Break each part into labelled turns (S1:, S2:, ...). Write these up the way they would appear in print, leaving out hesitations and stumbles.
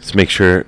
S1: Let's make sure.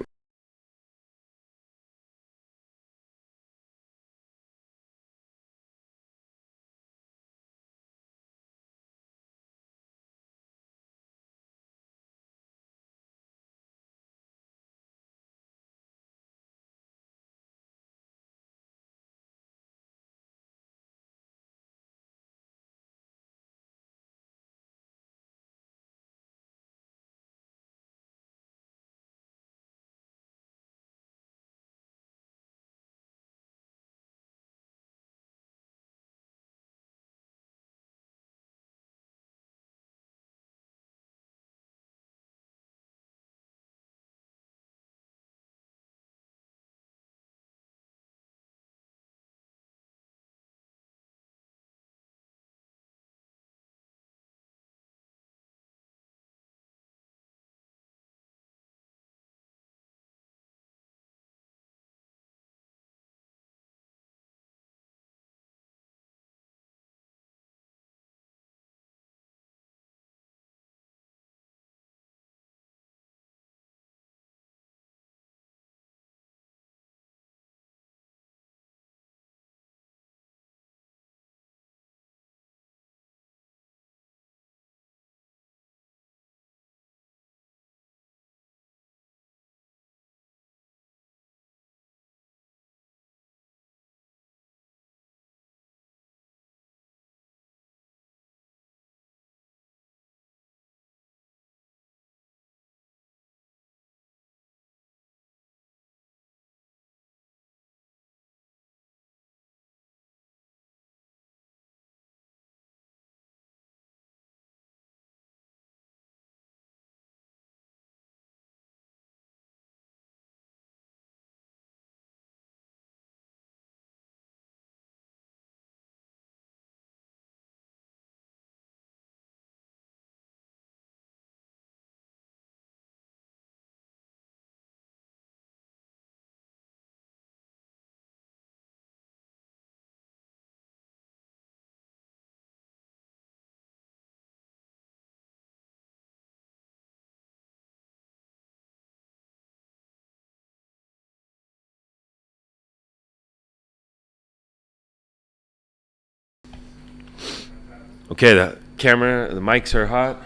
S1: Okay, the camera, the mics are hot,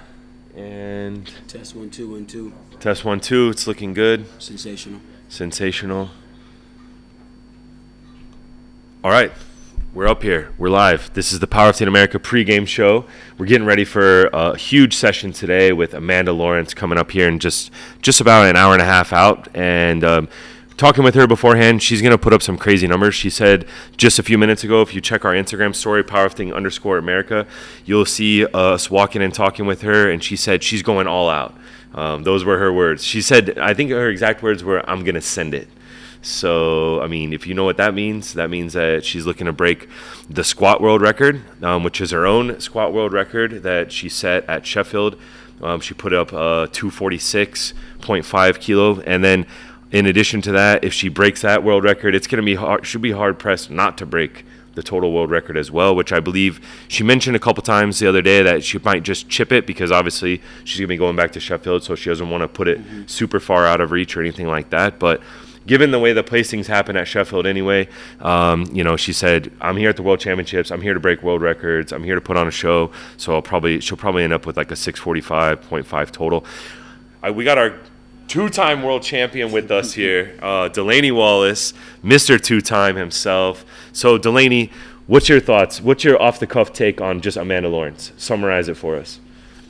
S1: and
S2: Test 1 2 1 2.
S1: test 1 2. It's looking good.
S2: Sensational.
S1: Sensational. All right, we're up here. We're live. This is the Powerlifting America pregame show. We're getting ready for a huge session today with Amanda Lawrence coming up here in just about an hour and a half out, and talking with her beforehand, she's going to put up some crazy numbers. She said just a few minutes ago, if you check our Instagram story, powerlifting_America, you'll see us walking and talking with her, and she said she's going all out. Those were her words. She said, I think her exact words were, I'm going to send it. So, I mean, if you know what that means that she's looking to break the squat world record, which is her own squat world record that she set at Sheffield. She put up 246.5 kilo, and then in addition to that, if she breaks that world record, it's going to be hard. She'll be hard pressed not to break the total world record as well, which I believe she mentioned a couple times the other day that she might just chip it because obviously she's going to be going back to Sheffield, so she doesn't want to put it super far out of reach or anything like that. But given the way the placings happen at Sheffield anyway, she said, I'm here at the World Championships. I'm here to break world records. I'm here to put on a show. So she'll probably end up with like a 645.5 total. We got our two-time world champion with us here, Delaney Wallace, Mr. Two-Time himself. So, Delaney, what's your thoughts? What's your off-the-cuff take on just Amanda Lawrence? Summarize it for us.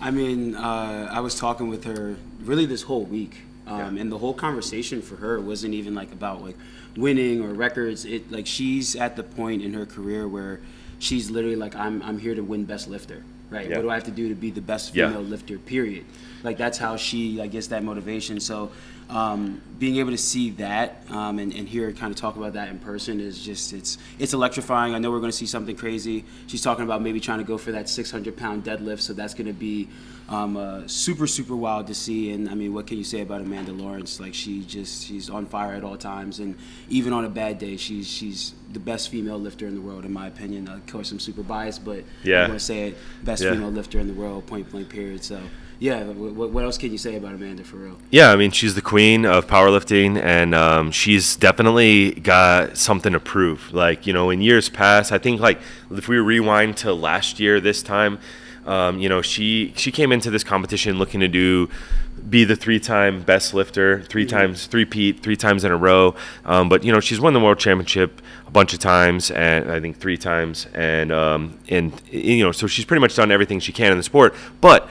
S2: I mean, I was talking with her really this whole week, and the whole conversation for her wasn't even like about like winning or records. It like she's at the point in her career where she's literally like, I'm here to win best lifter, right? Yeah. What do I have to do to be the best female lifter? Period. Like that's how she gets that motivation. So being able to see that and hear her kind of talk about that in person is just it's electrifying. I know we're going to see something crazy. She's talking about maybe trying to go for that 600-pound deadlift, so that's going to be super wild to see. And I mean, what can you say about Amanda Lawrence? Like she's on fire at all times, and even on a bad day, she's the best female lifter in the world, in my opinion. Of course, I'm super biased, but I'm going to say it, best female lifter in the world, point blank period. So yeah, what else can you say about Amanda for real?
S1: Yeah, I mean, she's the queen of powerlifting, and she's definitely got something to prove. Like, you know, in years past, I think, like, if we rewind to last year this time, you know, she came into this competition looking to be the 3-time best lifter, 3 times, 3 times in a row. But, you know, she's won the world championship a bunch of times, and I think 3 times. And you know, so she's pretty much done everything she can in the sport. But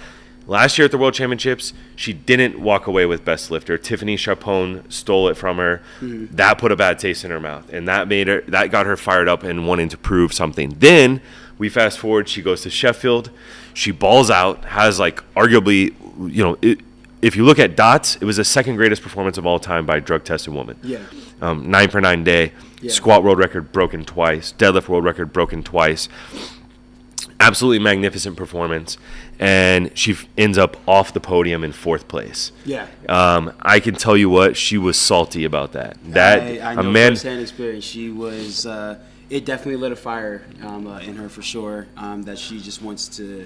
S1: last year at the World Championships, she didn't walk away with Best Lifter. Tiffany Chapone stole it from her. That put a bad taste in her mouth, and that got her fired up and wanting to prove something. Then we fast forward, she goes to Sheffield. She balls out, has like arguably, you know, if you look at dots, it was the second greatest performance of all time by a drug-tested woman.
S2: Yeah.
S1: 9 for 9 day, squat world record broken twice, deadlift world record broken twice. Absolutely magnificent performance, and she ends up off the podium in 4th place.
S2: Yeah.
S1: I can tell you what, she was salty about that.
S2: I know firsthand experience. She was. It definitely lit a fire in her for sure. That she just wants to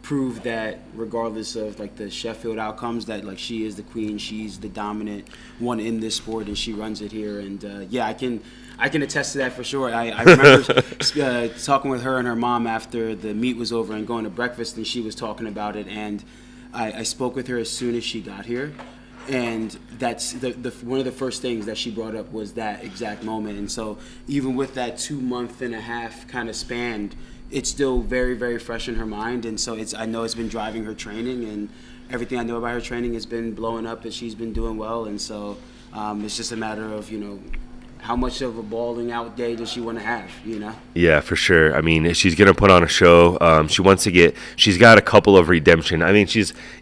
S2: prove that regardless of like the Sheffield outcomes, that like she is the queen, she's the dominant one in this sport, and she runs it here. And yeah, I can attest to that for sure. I remember talking with her and her mom after the meet was over and going to breakfast, and she was talking about it. And I spoke with her as soon as she got here, and that's the one of the first things that she brought up was that exact moment. And so even with that 2.5-month kind of span, it's still very, very fresh in her mind. And so I know it's been driving her training, and everything I know about her training has been blowing up, that she's been doing well. And so it's just a matter of, you know, how much of a balling out day does she want to have, you know?
S1: Yeah, for sure. I mean, she's going to put on a show. She's got a couple of redemption. I mean,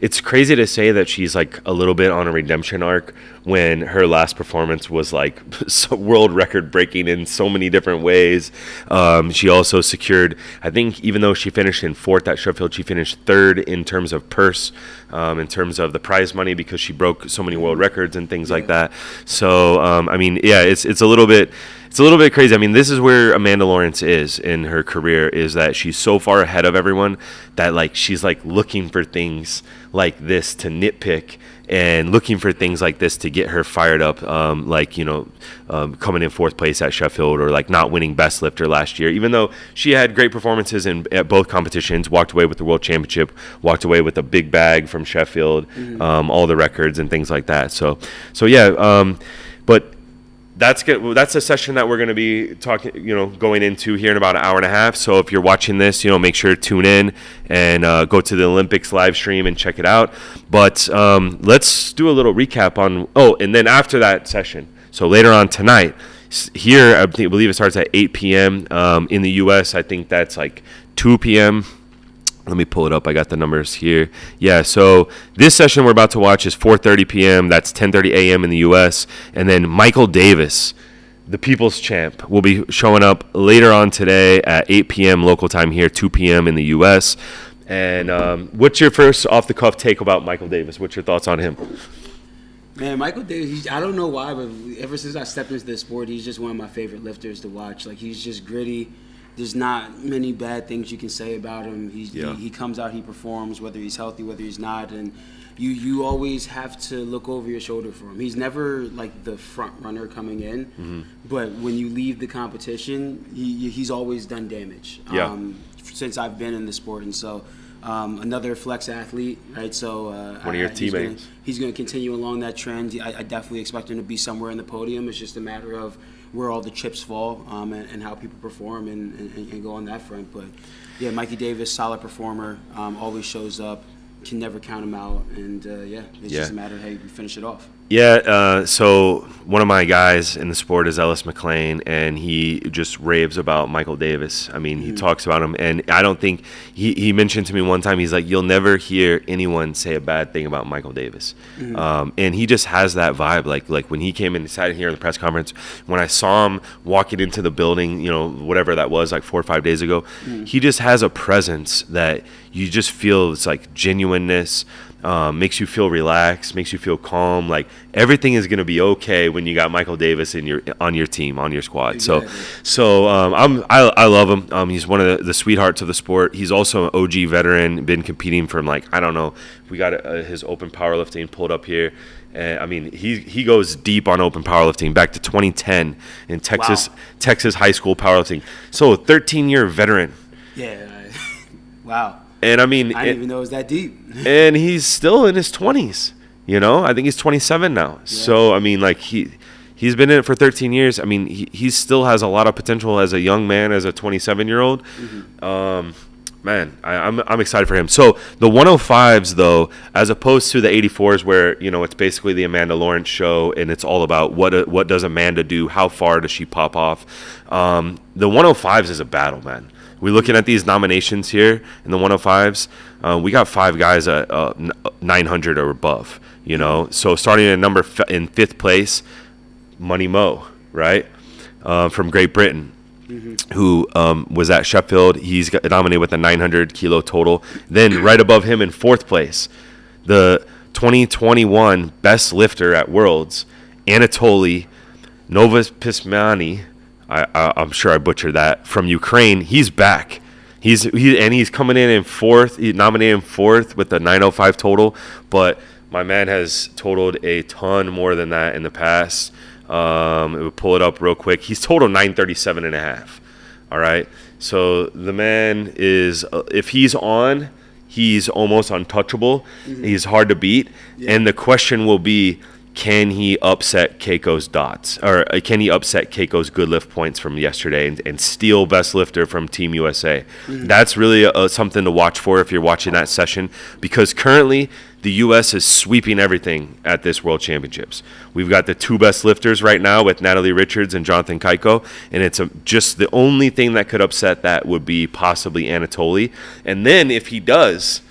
S1: it's crazy to say that she's like a little bit on a redemption arc when her last performance was like world record breaking in so many different ways. She also secured, I think, even though she finished in 4th at Sheffield, she finished 3rd in terms of purse, in terms of the prize money, because she broke so many world records and things like that. So, I mean, yeah, it's a little bit crazy. I mean, this is where Amanda Lawrence is in her career, is that she's so far ahead of everyone that like she's like looking for things like this to nitpick, and looking for things like this to get her fired up, like, you know, coming in 4th place at Sheffield, or like not winning Best Lifter last year, even though she had great performances at both competitions, walked away with the World Championship, walked away with a big bag from Sheffield, all the records and things like that. So yeah, but that's good. That's a session that we're going to be going into here in about an hour and a half. So if you're watching this, you know, make sure to tune in and go to the Olympics live stream and check it out. But let's do a little recap on. Oh, and then after that session, so later on tonight, here I believe it starts at 8 p.m. In the U.S. I think that's like 2 p.m. Let me pull it up. I got the numbers here. Yeah, so this session we're about to watch is 4:30 p.m. That's 10:30 a.m. in the U.S. And then Michael Davis, the People's Champ, will be showing up later on today at 8 p.m. local time here, 2 p.m. in the U.S. And what's your first off-the-cuff take about Michael Davis? What's your thoughts on him?
S2: Man, Michael Davis, I don't know why, but ever since I stepped into this sport, he's just one of my favorite lifters to watch. Like, he's just gritty. There's not many bad things you can say about him. He comes out, he performs, whether he's healthy, whether he's not, and you always have to look over your shoulder for him. He's never like the front runner coming in, but when you leave the competition, he's always done damage. Since I've been in the sport, and so another flex athlete, right? So
S1: one of your teammates.
S2: He's going to continue along that trend. I definitely expect him to be somewhere in the podium. It's just a matter of where all the chips fall, and how people perform and go on that front. But yeah, Mikey Davis, solid performer, always shows up, can never count him out, and it's just a matter of how you finish it off.
S1: Yeah, so one of my guys in the sport is Ellis McLean, and he just raves about Michael Davis. I mean, he talks about him, and I don't think he mentioned to me one time, he's like, you'll never hear anyone say a bad thing about Michael Davis. And he just has that vibe. Like when he came in and sat here in the press conference, when I saw him walking into the building, you know, whatever that was, like 4 or 5 days ago, he just has a presence that you just feel it's like genuineness. Makes you feel relaxed, makes you feel calm. Like everything is gonna be okay when you got Michael Davis on your team, on your squad.
S2: Exactly.
S1: I love him. He's one of the sweethearts of the sport. He's also an OG veteran, been competing from like, I don't know. We got his open powerlifting pulled up here. I mean, he goes deep on open powerlifting back to 2010 in Texas.
S2: Wow.
S1: Texas high school powerlifting. So a 13-year veteran.
S2: Yeah. Wow.
S1: And I mean,
S2: I didn't even know it was that deep.
S1: And he's still in his 20s. You know, I think he's 27 now. Yeah. So I mean, like he's been in it for 13 years. I mean, he still has a lot of potential as a young man, as a 27-year-old. Mm-hmm. Man, I'm excited for him. So the 105s, though, as opposed to the 84s, where you know it's basically the Amanda Lawrence show, and it's all about what does Amanda do, how far does she pop off. The 105s is a battle, man. We're looking at these nominations here in the 105s. We got 5 guys at 900 or above. You know, so starting at in 5th place, Money Mo, right, from Great Britain. Mm-hmm. Who was at Sheffield. He's nominated with a 900 kilo total. Then right above him in 4th place, the 2021 best lifter at Worlds, Anatoly Novopismani. I'm sure I butchered that, from Ukraine. He's back. He's coming in 4th. He nominated in 4th with a 905 total. But my man has totaled a ton more than that in the past. We'll pull it up real quick. He's total 937.5. All right. So the man is, if he's on, he's almost untouchable. Mm-hmm. He's hard to beat. Yeah. And the question will be, can he upset Keiko's dots, or can he upset Keiko's good lift points from yesterday and steal best lifter from Team USA? Mm-hmm. That's really something to watch for if you're watching that session, because currently the U.S. is sweeping everything at this World Championships. We've got the 2 best lifters right now with Natalie Richards and Jonathan Keiko, and it's just the only thing that could upset that would be possibly Anatoly. And then if he does,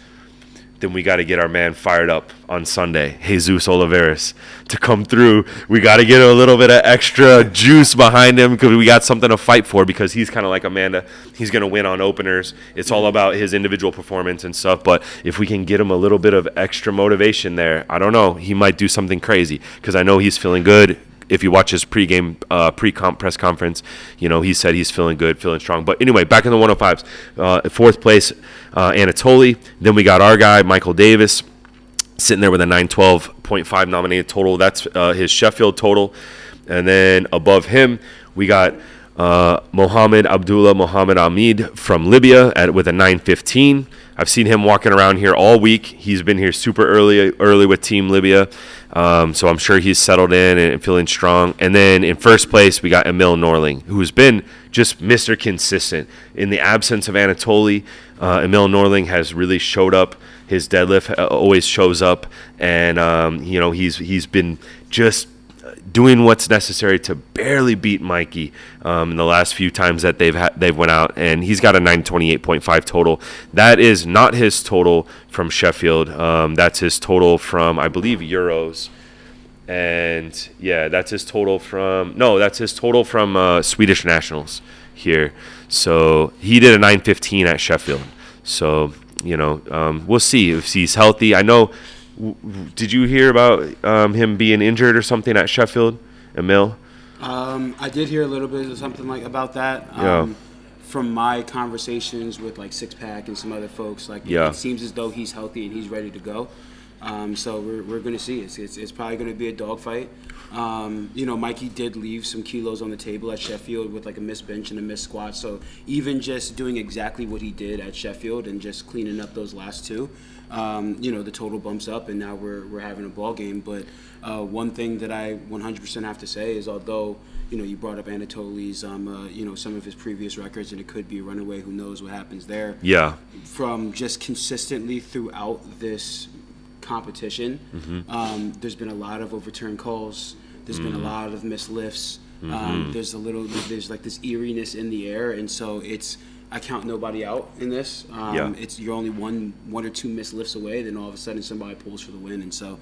S1: then we got to get our man fired up on Sunday, Jesus Oliveras, to come through. We got to get a little bit of extra juice behind him, because we got something to fight for, because he's kind of like Amanda. He's going to win on openers. It's all about his individual performance and stuff. But if we can get him a little bit of extra motivation there, I don't know, he might do something crazy, because I know he's feeling good. If you watch his pre-comp press conference, you know, he said he's feeling good, feeling strong. But anyway, back in the 105s, 4th place, Anatoly. Then we got our guy, Michael Davis, sitting there with a 912.5 nominated total. That's his Sheffield total. And then above him, we got Mohammed Abdullah Mohammed Ahmed from Libya with a 915. I've seen him walking around here all week. He's been here super early with Team Libya. So I'm sure he's settled in and feeling strong. And then in 1st place, we got Emil Norling, who's been just Mr. Consistent. In the absence of Anatoly, Emil Norling has really showed up. His deadlift always shows up. And, you know, he's been just doing what's necessary to barely beat Mikey in the last few times that they've went out, and he's got a 928.5 total. That is not his total from Sheffield. That's his total from, I believe, Euros. And yeah, that's his total from Swedish Nationals here. So he did a 915 at Sheffield. So, you know, we'll see if he's healthy. I know. Did you hear about him being injured or something at Sheffield, Emil?
S2: I did hear a little bit of something like about that. From my conversations with like Six Pack and some other folks, like it seems as though he's healthy and he's ready to go. So we're going to see. It's probably going to be a dogfight. You know, Mikey did leave some kilos on the table at Sheffield with like a missed bench and a missed squat. So even just doing exactly what he did at Sheffield and just cleaning up those last 2, you know, the total bumps up, and now we're having a ball game. But one thing that I 100% have to say is, although, you know, you brought up Anatoly's, you know, some of his previous records, and it could be a runaway. Who knows what happens there? Yeah. From just consistently throughout this competition, there's been a lot of overturned calls. There's been a lot of missed lifts. There's like this eeriness in the air, and so I count nobody out in this. It's you're only one or two missed lifts away, then all of a sudden somebody pulls for the win, and so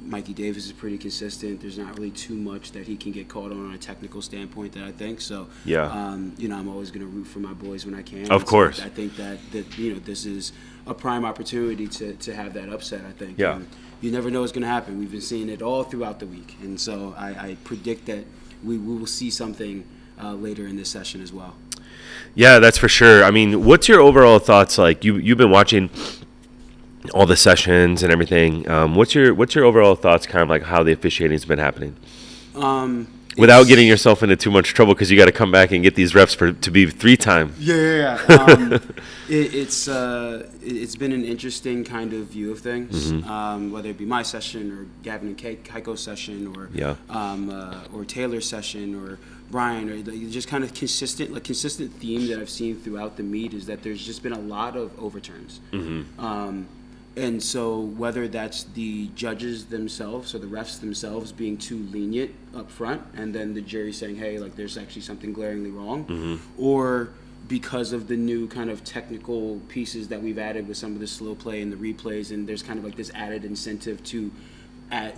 S2: Mikey Davis is pretty consistent. There's not really too much that he can get caught on a technical standpoint that I think. So, I'm always going to root for my boys when I can.
S1: Of course.
S2: So I think that this is a prime opportunity to have that upset, I think.
S1: Yeah.
S2: And you never know what's going to happen. We've been seeing it all throughout the week. And so I predict that we will see something later in this session as well.
S1: Yeah, that's for sure. I mean, what's your overall thoughts? Like you've been watching all the sessions and everything. What's your overall thoughts? Kind of like how the officiating's been happening, without getting yourself into too much trouble because you got to come back and get these reps to be 3-time.
S2: Yeah. It's been an interesting kind of view of things, whether it be my session or Gavin and Keiko's session or Taylor's session or Brian, or just kind of consistent theme that I've seen throughout the meet is that there's just been a lot of overturns. And so whether that's the judges themselves or the refs themselves being too lenient up front and then the jury saying, hey, like there's actually something glaringly wrong, or because of the new kind of technical pieces that we've added with some of the slow play and the replays, and there's kind of like this added incentive to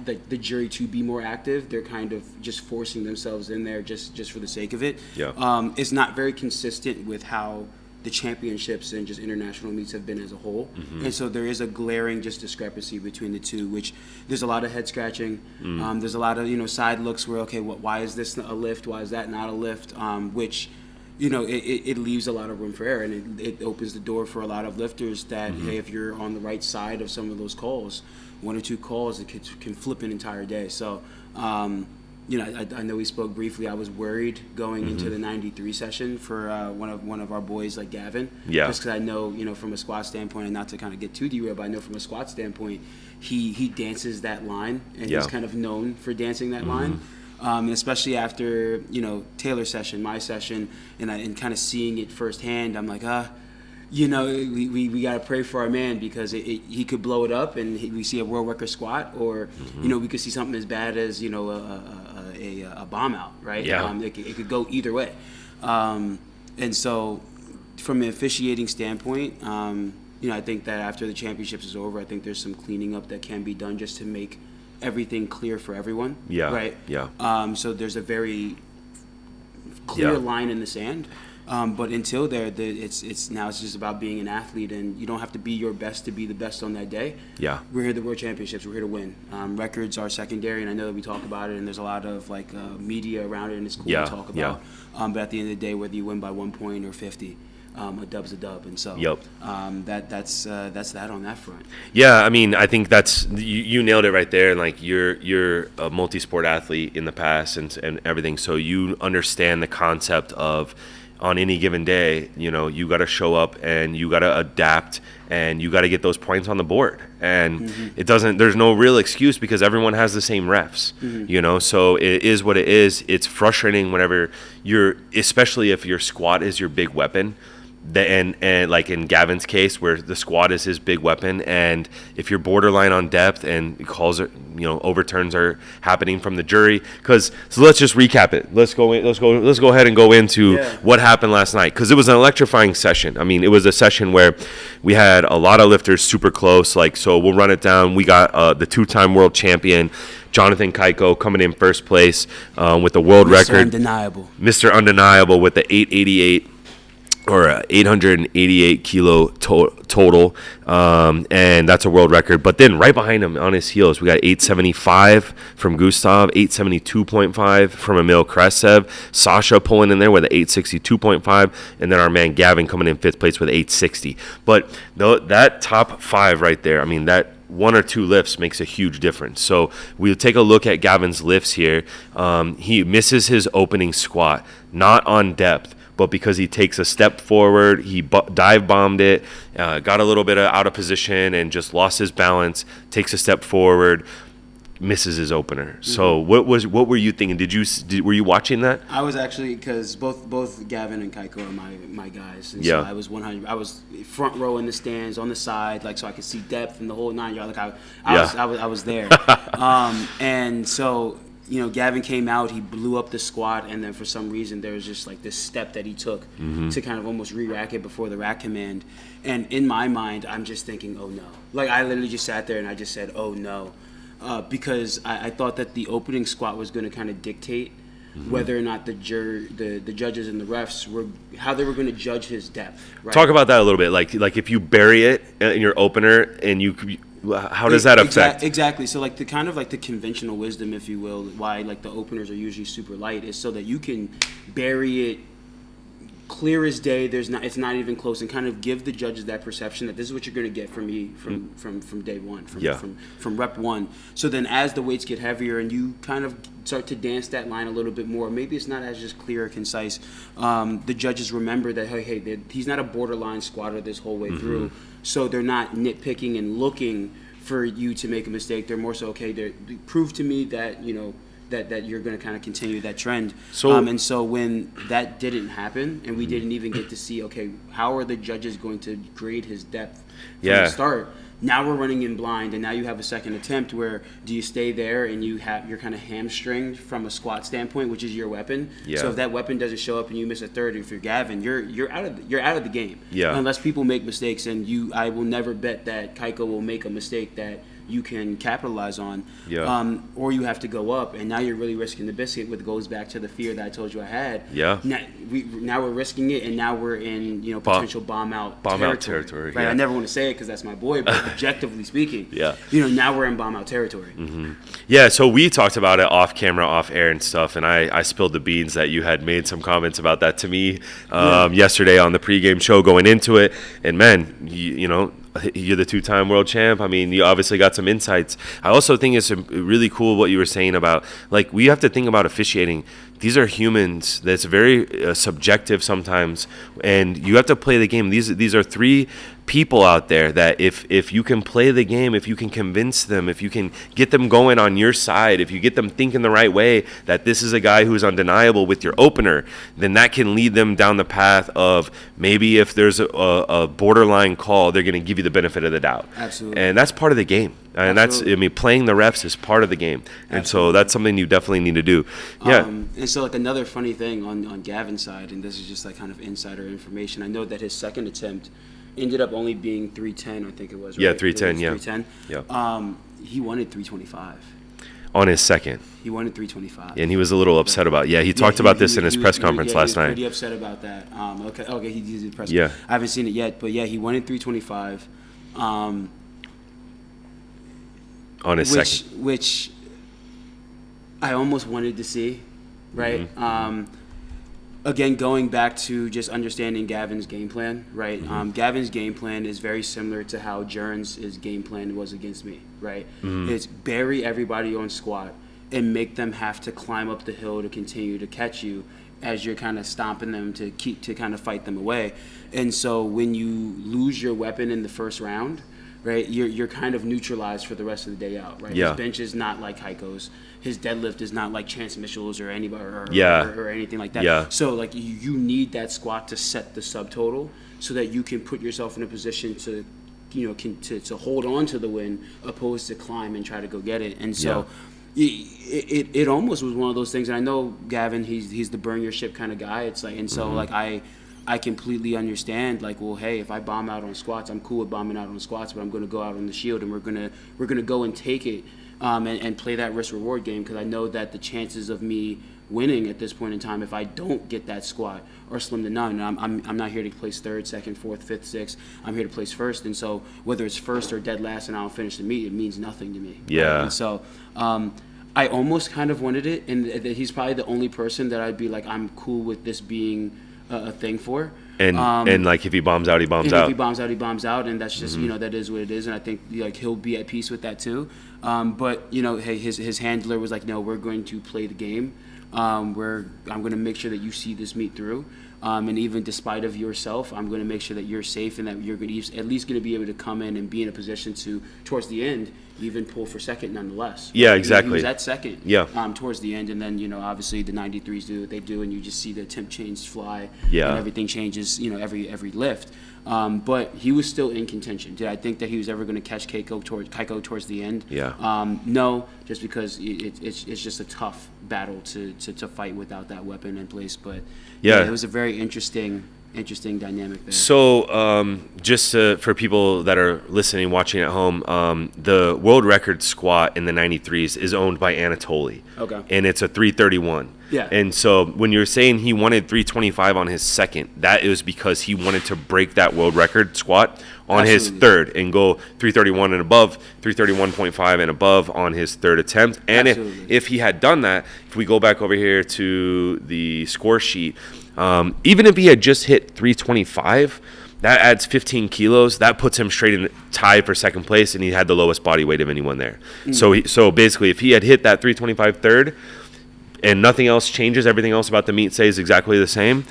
S2: the jury to be more active, they're kind of just forcing themselves in there just for the sake of it. It's not very consistent with how the championships and just international meets have been as a whole. And so there is a glaring just discrepancy between the two, which there's a lot of head scratching. There's a lot of, side looks where, okay, why is this a lift? Why is that not a lift? Which, it leaves a lot of room for error, and it opens the door for a lot of lifters that, hey, if you're on the right side of some of those calls, 1 or 2 calls, it can flip an entire day. So, I know we spoke briefly. I was worried going into the 93 session for one of our boys like Gavin. Just because I know, from a squat standpoint, and not to kind of get too derailed, but I know from a squat standpoint, he dances that line, and he's kind of known for dancing that line. And especially after, Taylor's session, my session, and kind of seeing it firsthand, I'm like, we got to pray for our man because he could blow it up and we see a world record squat, or, we could see something as bad as, a bomb out, right? It could go either way. And so from an officiating standpoint, I think that after the championships is over, I think there's some cleaning up that can be done just to make everything clear for everyone. Right? So there's a very clear line in the sand. But until there, it's just about being an athlete, and you don't have to be your best to be the best on that day. We're here at the World Championships. We're here to win. Records are secondary, and I know that we talk about it, and there's a lot of media around it, and it's cool to talk about. But at the end of the day, whether you win by 1 point or 50, a dub's a dub, and so that's that on that front.
S1: I mean, I think that's you nailed it right there. And like you're a multi-sport athlete in the past and everything, so you understand the concept of, on any given day, you got to show up and you got to adapt and you got to get those points on the board. And there's no real excuse because everyone has the same refs, so it is what it is. It's frustrating whenever especially if your squat is your big weapon. And like in Gavin's case, where the squat is his big weapon, and if you're borderline on depth and calls are, overturns are happening from the jury, so let's just recap it. Let's go ahead and go into what happened last night, because it was an electrifying session. I mean, it was a session where we had a lot of lifters super close. So we'll run it down. We got the 2-time world champion Jonathan Keiko coming in first place with the world record. Mr. Undeniable with the 888. Or 888 kilo total, and that's a world record. But then right behind him on his heels, we got 875 from Gustav, 872.5 from Emil Kresev, Sasha pulling in there with an 862.5, and then our man Gavin coming in 5th place with 860. But that top 5 right there, I mean, that 1 or 2 lifts makes a huge difference. So we'll take a look at Gavin's lifts here. He misses his opening squat, not on depth, but because he takes a step forward, he dive bombed it, got a little bit out of position and just lost his balance, takes a step forward, misses his opener. So what were you thinking? Were you watching that?
S2: I was actually, because both Gavin and Keiko are my guys, and so I was 100. I was front row in the stands on the side, so I could see depth and the whole 9 yard. I was there, and so. Gavin came out, he blew up the squat, and then for some reason there was just this step that he took to kind of almost re-rack it before the rack command. And in my mind, I'm just thinking, oh no. I literally just sat there and I just said, oh no. because I thought that the opening squat was going to kind of dictate whether or not the judges and the refs were how they were going to judge his depth. Right?
S1: Talk about that a little bit. Like if you bury it in your opener, and how does that affect?
S2: Exactly. So like the kind of like the conventional wisdom, if you will, why like the openers are usually super light is so that you can bury it clear as day. It's not even close, and kind of give the judges that perception that this is what you're going to get from me from day one, from rep one. So then as the weights get heavier and you kind of start to dance that line a little bit more, maybe it's not as just clear or concise. The judges remember that hey, he's not a borderline squatter this whole way through, so they're not nitpicking and looking for you to make a mistake. They're more so they prove to me that that you're going to kind of continue that trend. And so when that didn't happen and we didn't even get to see, how are the judges going to grade his depth from the start? Now we're running in blind, and now you have a second attempt where do you stay there and you're kind of hamstringed from a squat standpoint, which is your weapon. So if that weapon doesn't show up and you miss a third, if you're Gavin, you're out of the game. Unless people make mistakes, and I will never bet that Keiko will make a mistake that you can capitalize on, or you have to go up, and now you're really risking the biscuit, which goes back to the fear that I told you I had. Now we're risking it, and now we're in potential bomb out territory. Right? I never want to say it because that's my boy, but objectively speaking, now we're in bomb out territory.
S1: So we talked about it off camera, off air and stuff, and I spilled the beans that you had made some comments about that to me yesterday on the pregame show going into it, and man, you're the two-time world champ. I mean, you obviously got some insights. I also think it's really cool what you were saying about, like, we have to think about officiating. These are humans. That's very subjective sometimes, and you have to play the game. These are three people out there that if you can play the game, if you can convince them, if you can get them going on your side, if you get them thinking the right way, that this is a guy who's undeniable with your opener, then that can lead them down the path of maybe if there's a borderline call, they're going to give you the benefit of the doubt.
S2: Absolutely.
S1: And that's part of the game. And playing the refs is part of the game. And
S2: Absolutely.
S1: So that's something you definitely need to do.
S2: And so like another funny thing on Gavin's side, and this is just like kind of insider information, I know that his second attempt ended up only being 310, I think it was, right?
S1: Yeah, 310,
S2: 310.
S1: Yeah.
S2: He wanted 325.
S1: On his second.
S2: He wanted 325.
S1: And he was a little upset about it. Yeah, he talked about this in his press conference last night.
S2: He was pretty upset about that. Okay, he did the press conference.
S1: Yeah.
S2: I haven't seen it yet, but yeah, he wanted 325.
S1: On his second.
S2: Which I almost wanted to see, right? Again, going back to just understanding Gavin's game plan, right? Gavin's game plan is very similar to how Jern's game plan was against me, right? It's bury everybody on squat and make them have to climb up the hill to continue to catch you as you're kind of stomping them to kind of fight them away. And so when you lose your weapon in the first round, right, you're kind of neutralized for the rest of the day out, right? His bench is not like Heiko's. His deadlift is not like Chance Mitchell's or anybody or anything like that. So like you need that squat to set the subtotal so that you can put yourself in a position to to hold on to the win opposed to climb and try to go get it. And so it almost was one of those things. And I know Gavin, he's the burn your ship kind of guy. It's like, and so like I completely understand, like, well, hey, if I bomb out on squats, I'm cool with bombing out on squats, but I'm going to go out on the shield, and we're gonna go and take it and play that risk-reward game, because I know that the chances of me winning at this point in time, if I don't get that squat, are slim to none. And I'm not here to place third, second, fourth, fifth, sixth. I'm here to place first, and so whether it's first or dead last and I don't finish the meet, it means nothing to me.
S1: Yeah.
S2: Right? And so I almost kind of wanted it, and he's probably the only person that I'd be like, I'm cool with this being a thing for.
S1: And like if he bombs out, he bombs out.
S2: If he bombs out, he bombs out, and that's just that is what it is, and I think like he'll be at peace with that too. But hey, his handler was like, no, we're going to play the game. I'm going to make sure that you see this meet through, and even despite of yourself, I'm going to make sure that you're safe and that you're going to at least going to be able to come in and be in a position to towards the end even pull for second nonetheless.
S1: Yeah, exactly.
S2: He was at second.
S1: Yeah.
S2: Towards the end, and then obviously the 93s do what they do, and you just see the temp change fly.
S1: Yeah.
S2: And everything changes. Every lift. But he was still in contention. Did I think that he was ever going to catch Keiko towards the end?
S1: Yeah.
S2: No, just because it's just a tough battle to fight without that weapon in place. But yeah, it was a very interesting interesting dynamic there.
S1: So, just for people that are listening, watching at home, the world record squat in the 93s is owned by Anatoly.
S2: Okay.
S1: And it's a 331.
S2: Yeah.
S1: And so when you're saying he wanted 325 on his second, that is because he wanted to break that world record squat on his third and go 331 and above, 331.5 and above on his third attempt. And if he had done that, if we go back over here to the score sheet, even if he had just hit 325, that adds 15 kilos. That puts him straight in tie for second place, and he had the lowest body weight of anyone there. So basically, if he had hit that 325 third, and nothing else changes, everything else about the meet stays exactly the same,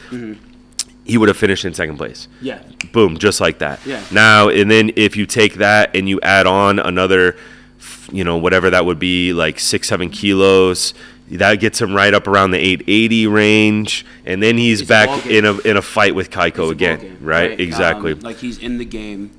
S1: he would have finished in second place.
S2: Yeah.
S1: Boom, just like that.
S2: Yeah.
S1: Now, and then if you take that and you add on another, whatever that would be, like 6-7 kilos, that gets him right up around the 880 range, and then he's back in a fight with Kaiko again, right? Exactly.
S2: Like he's in the game.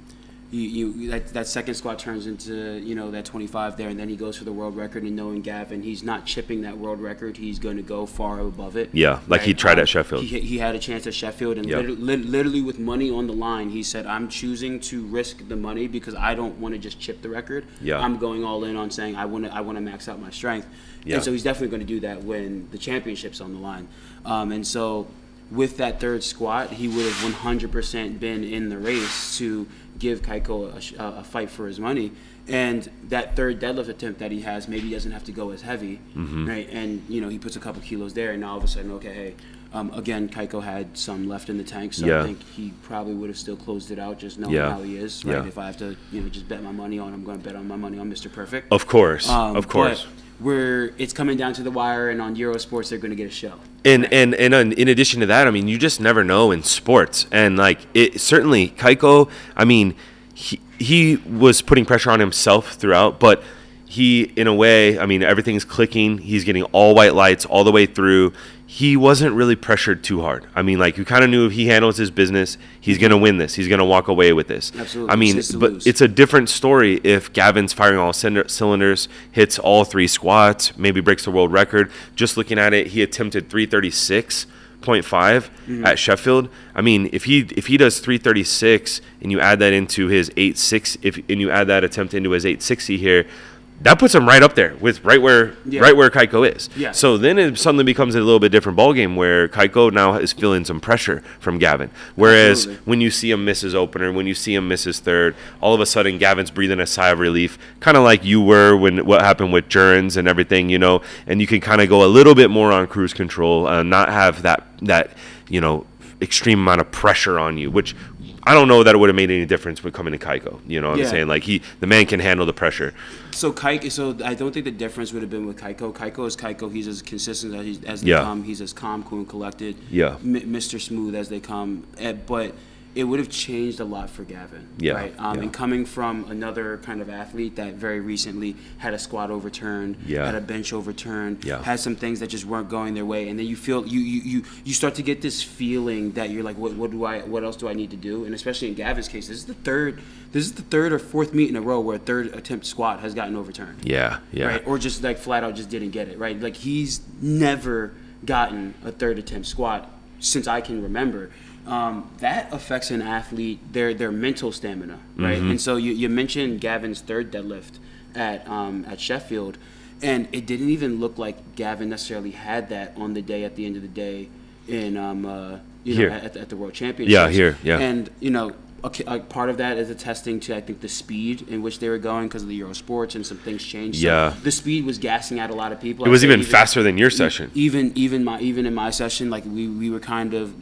S2: That second squat turns into that 25 there, and then he goes for the world record. And knowing Gavin, he's not chipping that world record. He's going to go far above it.
S1: Yeah, like he tried at Sheffield.
S2: He had a chance at Sheffield, and literally with money on the line, he said, "I'm choosing to risk the money because I don't want to just chip the record.
S1: Yeah.
S2: I'm going all in on saying I want to max out my strength." Yeah. And so he's definitely going to do that when the championship's on the line. And so with that third squat, he would have 100% been in the race to give Kaiko a fight for his money. And that third deadlift attempt that he has, maybe he doesn't have to go as heavy, right? And he puts a couple kilos there, and now all of a sudden, okay, hey, again, Kaiko had some left in the tank, so I think he probably would have still closed it out, just knowing how he is, right? If I have to, just bet my money on, I'm going to bet on my money on Mr. Perfect.
S1: Of course, of course.
S2: Where it's coming down to the wire, and on Eurosports, they're going to get a show.
S1: And in addition to that, I mean, you just never know in sports. And like certainly Kaiko, I mean, he was putting pressure on himself throughout, but he, in a way, I mean, everything's clicking. He's getting all white lights all the way through. He wasn't really pressured too hard. I mean, like, you kind of knew if he handles his business, he's going to win this. He's going to walk away with this.
S2: Absolutely.
S1: I mean, but it's a different story if Gavin's firing all cylinders, hits all 3 squats, maybe breaks the world record. Just looking at it, he attempted 336.5 at Sheffield. I mean, if he does 336 and you add that into his 8.6, and you add that attempt into his 860 here, that puts him right up there with right where Kaiko is.
S2: Yeah.
S1: So then it suddenly becomes a little bit different ballgame where Kaiko now is feeling some pressure from Gavin. Whereas when you see him miss his opener, when you see him miss his third, all of a sudden Gavin's breathing a sigh of relief, kind of like you were when what happened with Jurens and everything, and you can kind of go a little bit more on cruise control, not have that extreme amount of pressure on you, which I don't know that it would have made any difference when coming to Kaiko. You know what I'm saying? Like, the man can handle the pressure.
S2: So I don't think the difference would have been with Kaiko. Kaiko is Kaiko. He's as consistent as they come. He's as calm, cool, and collected. Yeah. Mr. Smooth as they come. But it would have changed a lot for Gavin. Yeah. Right? And coming from another kind of athlete that very recently had a squat overturned, had a bench overturned, had some things that just weren't going their way, and then you feel you start to get this feeling that you're like, what else do I need to do? And especially in Gavin's case, this is the third or fourth meet in a row where a third attempt squat has gotten overturned. Yeah. Right? Or just like flat out just didn't get it. Right? Like, he's never gotten a third attempt squat since I can remember. That affects an athlete, their mental stamina, right? And so you mentioned Gavin's third deadlift at Sheffield, and it didn't even look like Gavin necessarily had that on the day at the end of the day in at the World Championships. And a part of that is attesting to, I think, the speed in which they were going because of the Eurosports and some things changed. So the speed was gassing out a lot of people.
S1: It was even faster than your session.
S2: Even in my session, like we were kind of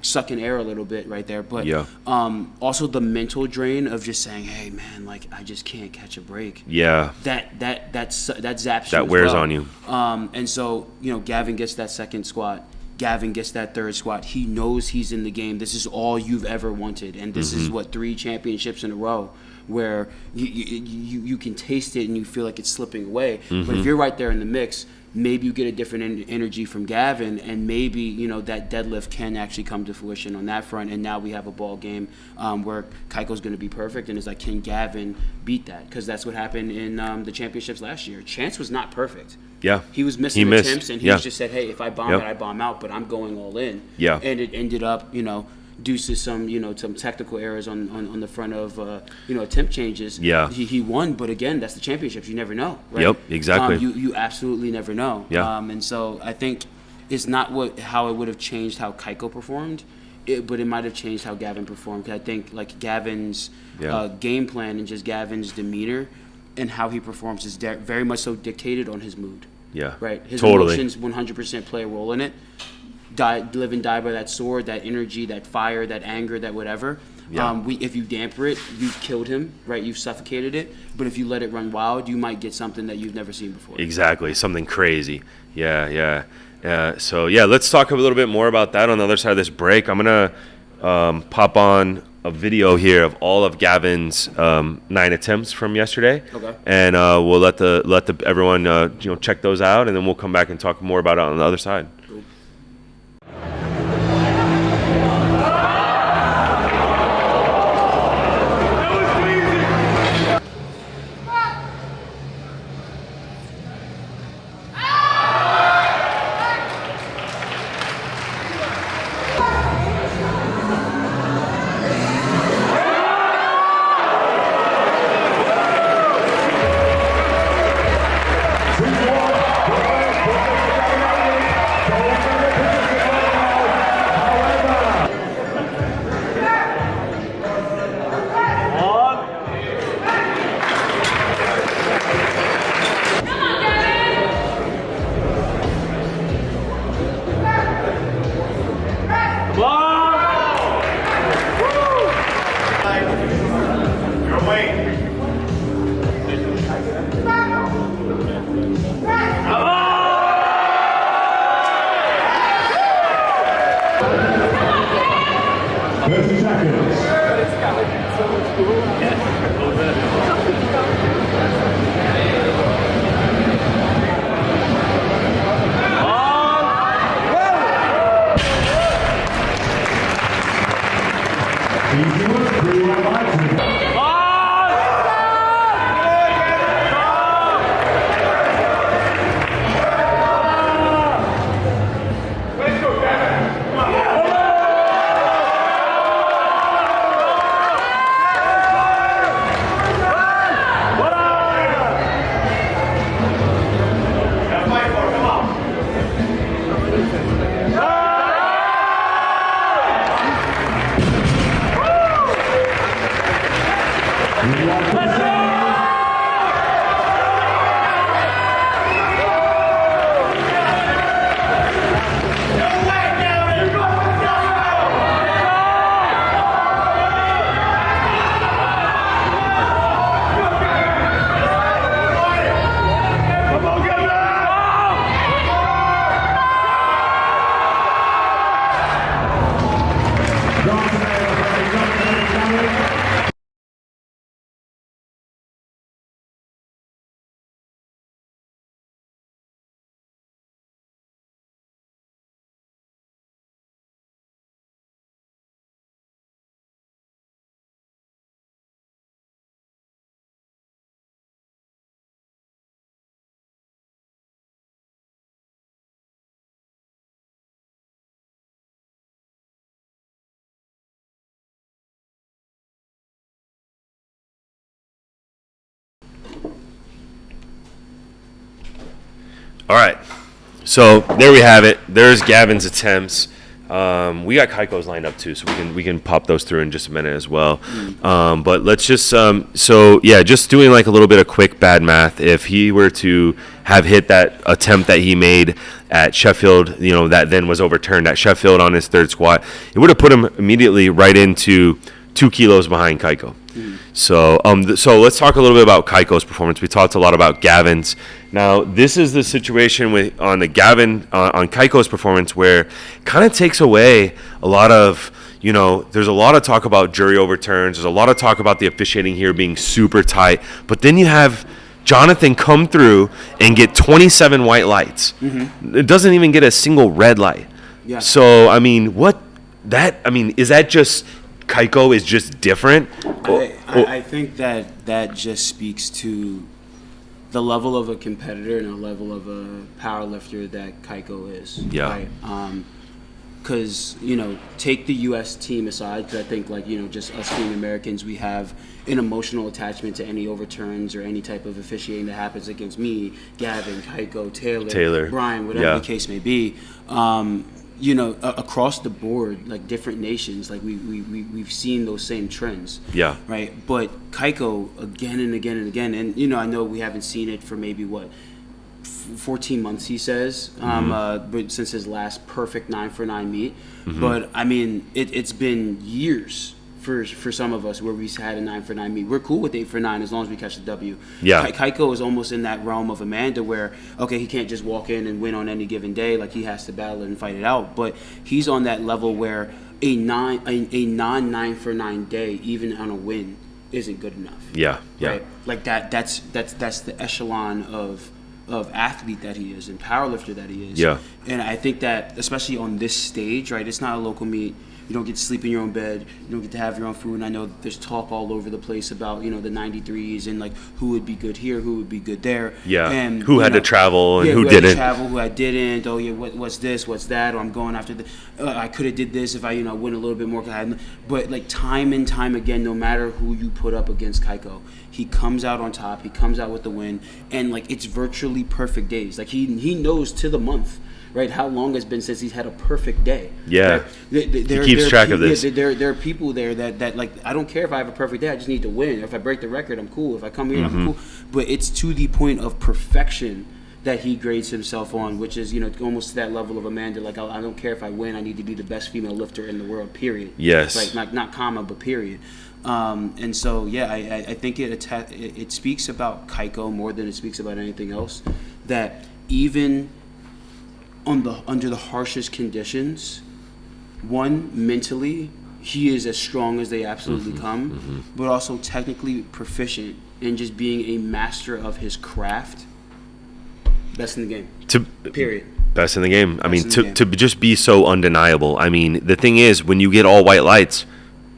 S2: sucking air a little bit right there, but also the mental drain of just saying, hey man, like, I just can't catch a break. That zaps you.
S1: That wears on you.
S2: And so Gavin gets that second squat. Gavin gets that third squat. He knows he's in the game. This is all you've ever wanted, and this is 3 championships in a row where you can taste it and you feel like it's slipping away. But if you're right there in the mix, maybe you get a different energy from Gavin, and maybe, you know, that deadlift can actually come to fruition on that front. And now we have a ball game where Keiko's going to be perfect, and it's like, can Gavin beat that? Because that's what happened in the championships last year. Chance was not perfect.
S1: Yeah.
S2: He was missing attempts, and he just said, hey, if I bomb
S1: Yep.
S2: it, I bomb out, but I'm going all in.
S1: Yeah.
S2: And it ended up, you know, due to some, you know, some technical errors on the front of, you know, attempt changes.
S1: Yeah.
S2: He won, but again, that's the championships. You never know, right?
S1: Yep, exactly.
S2: You absolutely never know.
S1: Yeah.
S2: And so I think it's not how it would have changed how Keiko performed, but it might have changed how Gavin performed. 'Cause I think, like, Gavin's game plan and just Gavin's demeanor and how he performs is very much so dictated on his mood.
S1: Yeah.
S2: Right? His
S1: totally.
S2: emotions 100% play a role in it. Live and die by that sword, that energy, that fire, that anger, that whatever.
S1: Yeah.
S2: If you damper it, you've killed him, right? You've suffocated it. But if you let it run wild, you might get something that you've never seen before.
S1: Exactly, something crazy. Yeah. So yeah, let's talk a little bit more about that on the other side of this break. I'm gonna pop on a video here of all of Gavin's 9 attempts from yesterday.
S2: Okay.
S1: And we'll let everyone you know, check those out, and then we'll come back and talk more about it on the other side.
S2: Cool.
S1: All right, so there we have it. There's Gavin's attempts. We got Keiko's lined up too, so we can pop those through in just a minute as well. But let's just just doing like a little bit of quick bad math. If he were to have hit that attempt that he made at Sheffield, you know, that then was overturned at Sheffield on his third squat, it would have put him immediately right into 2 kilos behind Keiko. So so let's talk a little bit about Keiko's performance. We talked a lot about Gavin's. Now, this is the situation on Keiko's performance where it kind of takes away a lot of, you know, there's a lot of talk about jury overturns. There's a lot of talk about the officiating here being super tight. But then you have Jonathan come through and get 27 white lights. It doesn't even get a single red light.
S2: Yeah.
S1: So, I mean, is that just Kaiko is just different?
S2: I think that just speaks to the level of a competitor and the level of a power lifter that Kaiko is.
S1: Yeah.
S2: Right? Because, take the U.S. team aside, because I think, just us being Americans, we have an emotional attachment to any overturns or any type of officiating that happens against me, Gavin, Kaiko, Taylor. Brian, whatever the case may be. Across the board, like different nations, like we've seen those same trends.
S1: Yeah.
S2: Right. But Kaiko again and again and again, and I know we haven't seen it for maybe 14 months, he says, but since his last perfect 9-for-9 meet. But I mean, it's been years for some of us where we had a 9-for-9 meet. We're cool with 8-for-9 as long as we catch the W.
S1: Yeah.
S2: Kaiko is almost in that realm of Amanda where, okay, he can't just walk in and win on any given day. Like, he has to battle it and fight it out. But he's on that level where a non-9-for-9 day, even on a win, isn't good enough.
S1: Yeah. Yeah.
S2: Right? Like that's the echelon of athlete that he is and powerlifter that he is. Yeah. And I think that especially on this stage, right? It's not a local meet. You don't get to sleep in your own bed. You don't get to have your own food. And I know there's talk all over the place about, the 93s and like who would be good here, who would be good there.
S1: Yeah.
S2: And
S1: who had to travel and who
S2: didn't.
S1: Had to
S2: travel, who I didn't. Oh yeah, what's this? What's that? Or I'm going after the. I could have did this if I went a little bit more. But like time and time again, no matter who you put up against Kaiko, he comes out on top. He comes out with the win, and like it's virtually perfect days. Like he knows to the month. Right, how long it's been since he's had a perfect day?
S1: Yeah,
S2: right?
S1: He keeps track of this.
S2: There are people there that like, I don't care if I have a perfect day. I just need to win. If I break the record, I'm cool. If I come here, I'm cool. But it's to the point of perfection that he grades himself on, which is almost to that level of Amanda. Like, I don't care if I win. I need to be the best female lifter in the world. Period.
S1: Yes.
S2: Like not comma, but period. And so I think it speaks about Kaiko more than it speaks about anything else. That even under the harshest conditions, one, mentally, he is as strong as they absolutely come, but also technically proficient in just being a master of his craft. Best in the game. Period.
S1: Best in the game. I mean, to just be so undeniable. I mean, the thing is, when you get all white lights,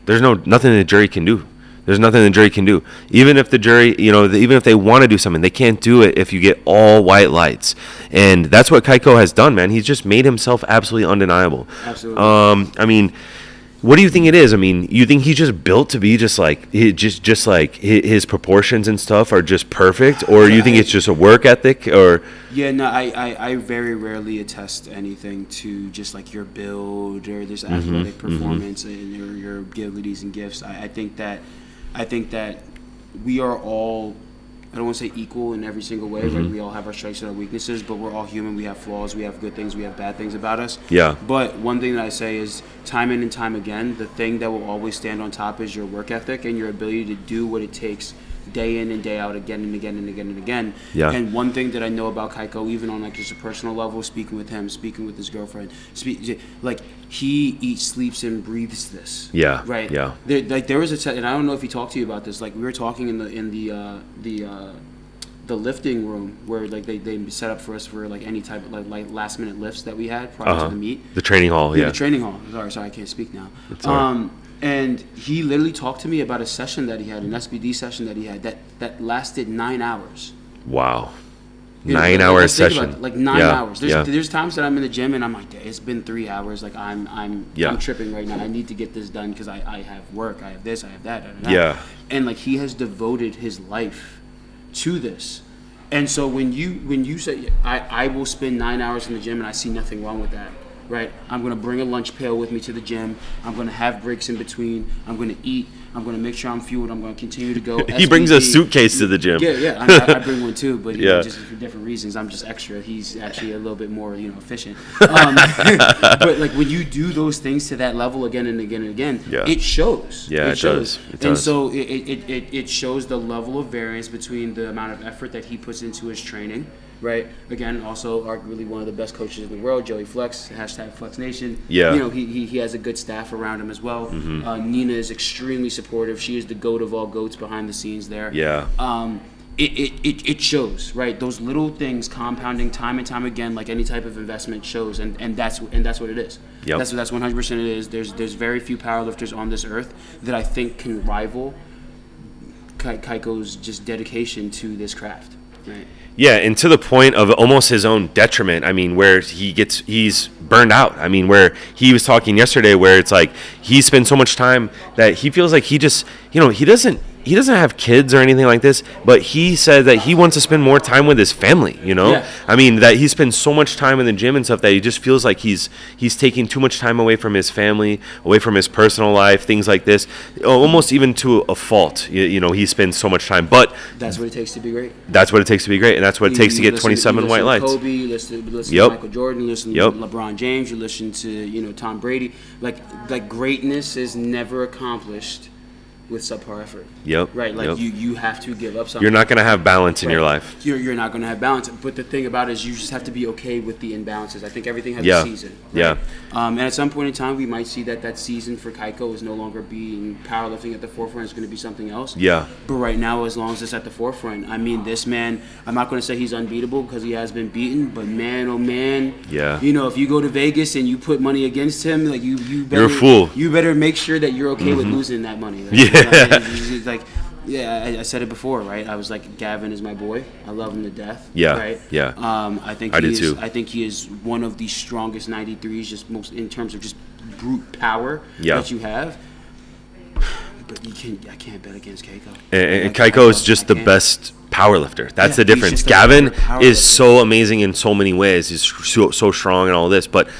S1: there's nothing the jury can do. There's nothing the jury can do. Even if the jury, even if they want to do something, they can't do it if you get all white lights. And that's what Kaiko has done, man. He's just made himself absolutely undeniable.
S2: Absolutely.
S1: I mean, what do you think it is? I mean, you think he's just built to be just like his proportions and stuff are just perfect, or you think it's just a work ethic, or?
S2: Yeah, no, I very rarely attest anything to just like your build or this athletic performance and your abilities and gifts. I think that we are all, I don't want to say equal in every single way, right? We all have our strengths and our weaknesses, but we're all human. We have flaws, we have good things, we have bad things about us.
S1: Yeah.
S2: But one thing that I say is time in and time again, the thing that will always stand on top is your work ethic and your ability to do what it takes day in and day out, again and again and again and again.
S1: Yeah.
S2: And one thing that I know about Kaiko, even on like just a personal level, speaking with him, speaking with his girlfriend, like he eats, sleeps, and breathes this.
S1: Yeah.
S2: Right.
S1: Yeah.
S2: There was and I don't know if he talked to you about this. Like we were talking in the lifting room where like they set up for us for like any type of like last minute lifts that we had prior to the meet.
S1: The training hall. Yeah.
S2: The training hall. Sorry, I can't speak now.
S1: That's all right.
S2: And he literally talked to me about a session that he had, an SBD session that he had that lasted 9 hours.
S1: Wow. 9 hour session.
S2: Like 9 hours. There's times that I'm in the gym and I'm like, it's been 3 hours. Like I'm tripping right now. I need to get this done because I have work. I have this. I have that.
S1: Yeah.
S2: And like he has devoted his life to this. And so when you say I will spend 9 hours in the gym and I see nothing wrong with that. Right, I'm gonna bring a lunch pail with me to the gym. I'm gonna have breaks in between. I'm gonna eat. I'm gonna make sure I'm fueled. I'm gonna continue to go.
S1: He brings a suitcase to the gym.
S2: Yeah. I bring one too, but just for different reasons. I'm just extra. He's actually a little bit more, efficient. But like when you do those things to that level again and again and again, it shows.
S1: Yeah, it shows.
S2: And so it shows the level of variance between the amount of effort that he puts into his training. Right. Again, also arguably one of the best coaches in the world, Joey Flex, #FlexNation.
S1: Yeah.
S2: He has a good staff around him as well. Nina is extremely supportive. She is the goat of all goats behind the scenes there.
S1: Yeah.
S2: it shows, right? Those little things compounding time and time again, like any type of investment shows, and that's what it is.
S1: Yep.
S2: That's 100% it is. There's very few powerlifters on this earth that I think can rival Keiko's just dedication to this craft, right?
S1: Yeah, and to the point of almost his own detriment. I mean, where he's burned out. I mean, where he was talking yesterday, where it's like he spends so much time that he feels like he just, he doesn't have kids or anything like this, but he said that he wants to spend more time with his family,
S2: Yeah.
S1: I mean, that he spends so much time in the gym and stuff that he just feels like he's taking too much time away from his family, away from his personal life, things like this, almost even to a fault. He spends so much time, but
S2: that's what it takes to be great.
S1: That's what it takes to be great, and that's what it takes to get 27 white lights.
S2: Kobe, you listen
S1: Yep.
S2: to Michael Jordan, you listen
S1: Yep.
S2: to LeBron James, you listen to Tom Brady. Like greatness is never accomplished with subpar effort.
S1: Yep.
S2: Right. Like
S1: Yep.
S2: you have to give up something.
S1: You're not going to have balance in your life.
S2: You're not going to have balance. But the thing about it is you just have to be okay with the imbalances. I think everything has
S1: Yeah.
S2: a season.
S1: Yeah.
S2: Right? And at some point in time, we might see that season for Keiko is no longer being powerlifting at the forefront. It's going to be something else.
S1: Yeah.
S2: But right now, as long as it's at the forefront, I mean, this man, I'm not going to say he's unbeatable because he has been beaten, but man, oh man.
S1: Yeah.
S2: If you go to Vegas and you put money against him, like you better,
S1: You're a fool.
S2: You better make sure that you're okay with losing that money. Like,
S1: Yeah.
S2: it's like, yeah, I said it before, right? I was like, Gavin is my boy. I love him to death.
S1: Yeah,
S2: right.
S1: yeah.
S2: I think
S1: I do too.
S2: I think he is one of the strongest 93s, just most in terms of just brute power that you have. But I can't bet against Keiko.
S1: And Keiko is just the best powerlifter. That's the difference. Gavin is so amazing in so many ways. He's so strong and all this, but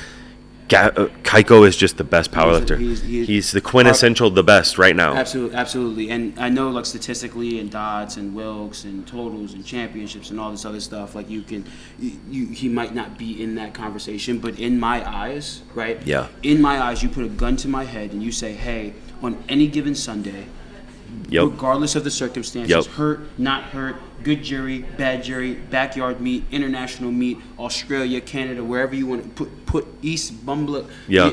S1: Keiko is just the best powerlifter. He's the quintessential the best right now.
S2: Absolutely. And I know, like, statistically and dots and Wilks and totals and championships and all this other stuff, like he might not be in that conversation, but in my eyes, right?
S1: Yeah.
S2: In my eyes, you put a gun to my head and you say, hey, on any given Sunday, regardless of the circumstances, hurt, not hurt, good jury, bad jury, backyard meet, international meet, Australia, Canada, wherever you want to put East, Bumbler,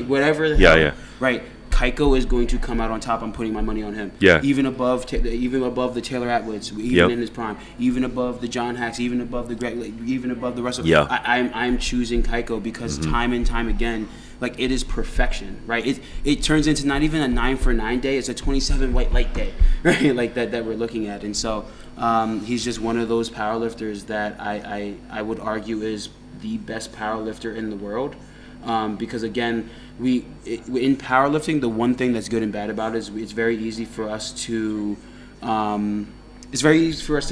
S2: whatever the hell, right? Keiko is going to come out on top. I'm putting my money on him.
S1: Yeah.
S2: Even above the Taylor Atwoods, even in his prime, even above the John Hacks, even above the Greg, even above the Russell.
S1: Yeah.
S2: I'm choosing Keiko because time and time again, like, it is perfection, right? It turns into not even a 9 for 9 day; it's a 27 white light day, right? Like that we're looking at, and so he's just one of those powerlifters that I would argue is the best powerlifter in the world. Because again, in powerlifting, the one thing that's good and bad about it is it's very easy for us to